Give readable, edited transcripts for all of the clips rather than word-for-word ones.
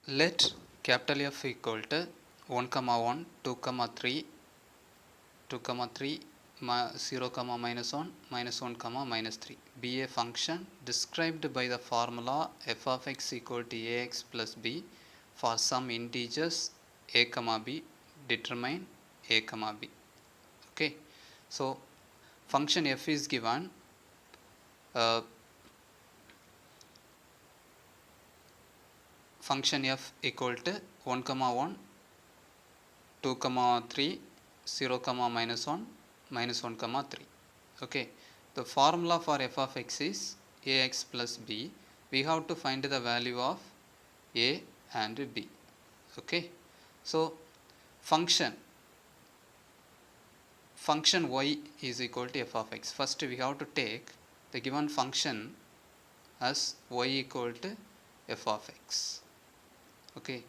Let capital F equal to 1 comma 1 2 comma 3 2 comma 3 0 comma minus 1 minus 1 comma minus 3 be a function described by the formula f of x equal to ax plus b for some integers a comma b. Determine a comma b. Okay, so function f is given function f equal to 1 comma 1 2 comma 3 0 comma minus 1 minus 1 comma 3. Okay, the formula for f of x is ax plus b. We have to find the value of a and b. Okay, so function y is equal to f of x. First we have to take the given function as y equal to f of x. Okay,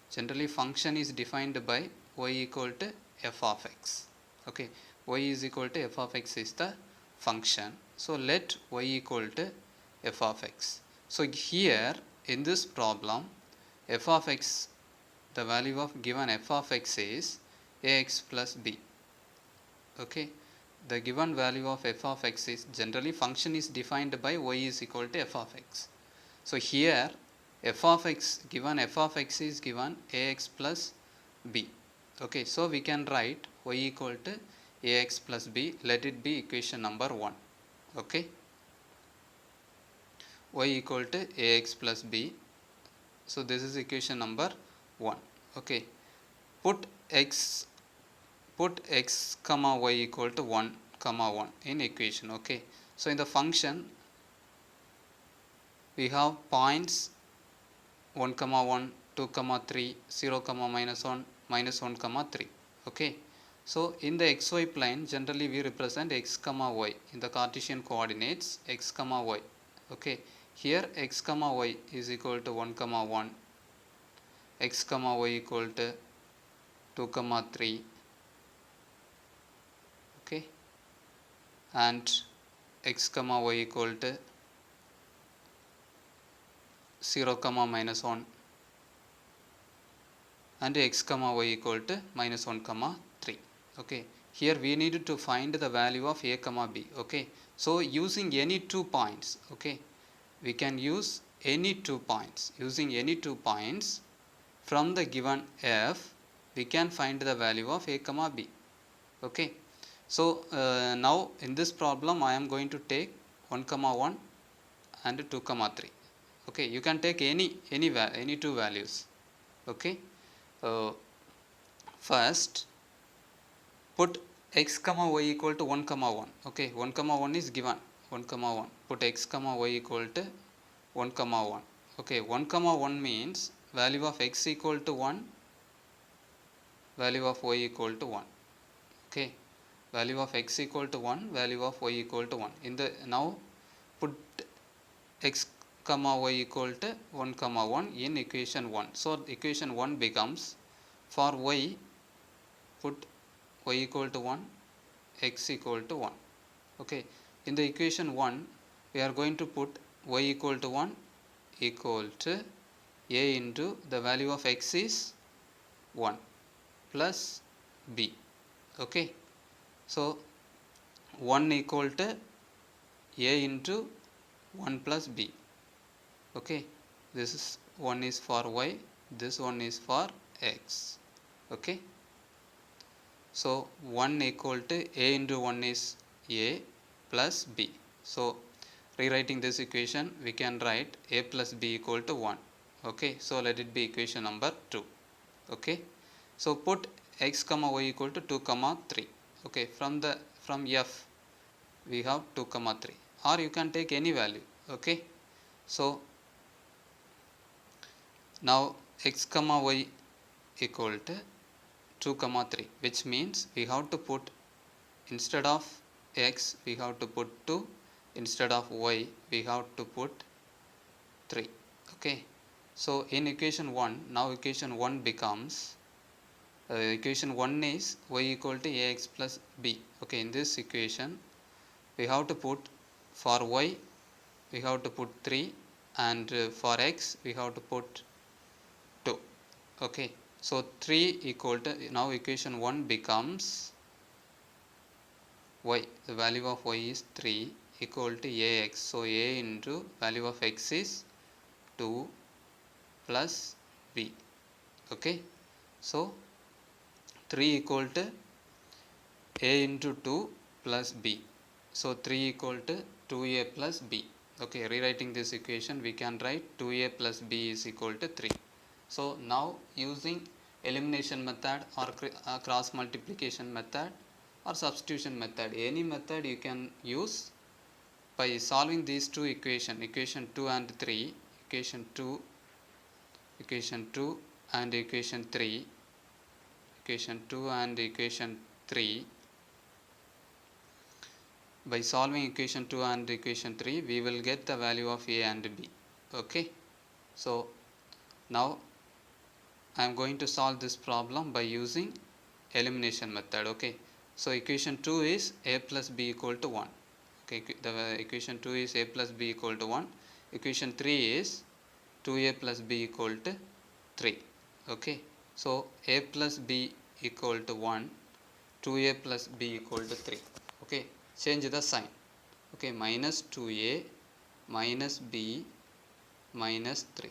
generally function is defined by y equal to f of x. Okay, y is equal to f of x is the function. So let y equal to f of x. So here in this problem f of x, the value of given f of x is ax plus b. Okay, the given value of f of x is generally function is defined by y is equal to f of x. So here f of x, given f of x is given ax plus b. Okay, so we can write y equal to ax plus b. Let it be equation number 1. Okay, y equal to ax plus b. So this is equation number 1. Okay, put x comma y equal to 1 comma 1 in equation. Okay, so in the function we have points 1 comma 1 2 comma 3 0 comma minus 1 minus 1 comma 3. Okay, so in the xy plane generally we represent x comma y in the Cartesian coordinates x comma y. Okay, here x comma y is equal to 1 comma 1, x comma y equal to 2 comma 3. Okay, and x comma y equal to 0 comma minus 1 and x comma y equal to minus 1 comma 3. Okay, here we need to find the value of a comma b. Okay, so using any 2 points, okay, we can use any 2 points. Using any 2 points from the given f, we can find the value of a comma b. Okay, so now in this problem I am going to take 1 comma 1 and 2 comma 3. Okay, you can take any 2 values. Okay, first put x comma y equal to 1 comma 1. Okay, 1 comma 1 is given, 1 comma 1. Put x comma y equal to 1 comma 1. Okay, 1 comma 1 means value of x equal to 1, value of y equal to 1. Okay, value of x equal to 1, value of y equal to 1. In the now put x comma y equal to 1 comma 1 in equation 1. So equation 1 becomes, for y put y equal to 1, x equal to 1. Okay, in the equation 1 we are going to put y equal to 1 equal to a into the value of x is 1 plus b. Okay, so 1 equal to a into 1 plus b. Okay, this is 1 is for y, this one is for x. Okay, so 1 equal to a into 1 is a plus b. So rewriting this equation we can write a plus b equal to 1. Okay, so let it be equation number 2. Okay, so put x comma y equal to 2 comma 3. Okay, from f we have 2 comma 3, or you can take any value. Okay, so now x comma y equal to 2 comma 3, which means we have to put, instead of x we have to put 2, instead of y we have to put 3. Okay, so in equation 1, now equation 1 becomes equation 1 is y equal to ax plus b. Okay, in this equation we have to put, for y we have to put 3, and for x we have to put 2. Okay, so 3 equal to, now equation 1 becomes y, the value of y is 3 equal to ax. So a into value of x is 2 plus b. Okay, so 3 equal to a into 2 plus b. So 3 equal to 2a plus b. Okay, rewriting this equation we can write 2a plus b is equal to 3. So now using elimination method or cross multiplication method or substitution method, any method you can use by solving these two equations, equation 2 and 3, equation 2 and equation 3, equation 2 and equation 3. By solving equation 2 and equation 3, we will get the value of a and b. Okay, so now I am going to solve this problem by using elimination method. Okay, so equation 2 is a plus b equal to 1. Okay, the equation 2 is a plus b equal to 1. Equation 3 is 2a plus b equal to 3. Okay, so a plus b equal to 1, 2a plus b equal to 3. Okay, change the sign. Okay, minus 2a minus b minus 3.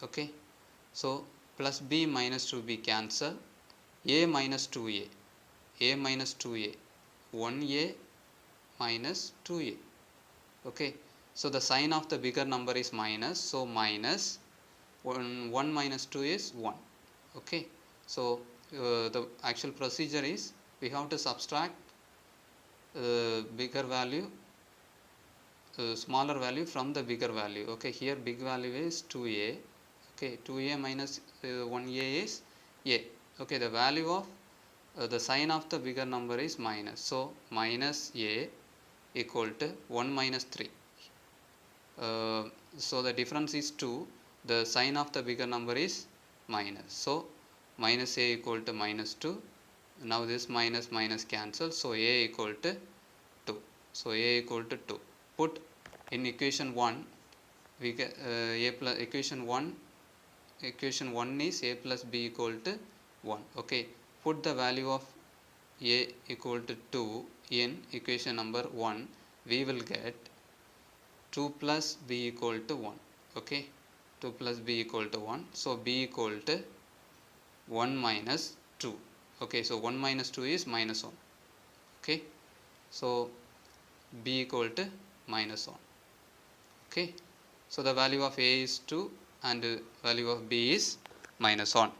Okay, so plus b minus 2b cancel, a minus 2a, a minus 2a, 1a minus 2a. Okay, so the sign of the bigger number is minus, so minus 1 minus 2 is 1. Okay, so the actual procedure is we have to subtract bigger value, smaller value from the bigger value. Okay, here big value is 2a. Okay, 2a minus 1a is a. Okay, the value of the sign of the bigger number is minus, so minus a equal to 1 minus 3. So the difference is 2, the sign of the bigger number is minus, so minus a equal to minus 2. Now this minus minus cancel, so a equal to 2. So a equal to 2. Put in equation 1, we get a plus equation 1 is a plus b equal to 1. Okay, put the value of a equal to 2 in equation number 1, we will get 2 plus b equal to 1. Okay, 2 plus b equal to 1, so b equal to 1 minus 2. Okay, so 1 minus 2 is minus 1. Okay, so b equal to minus 1. Okay, so the value of a is 2 and value of b is minus 1.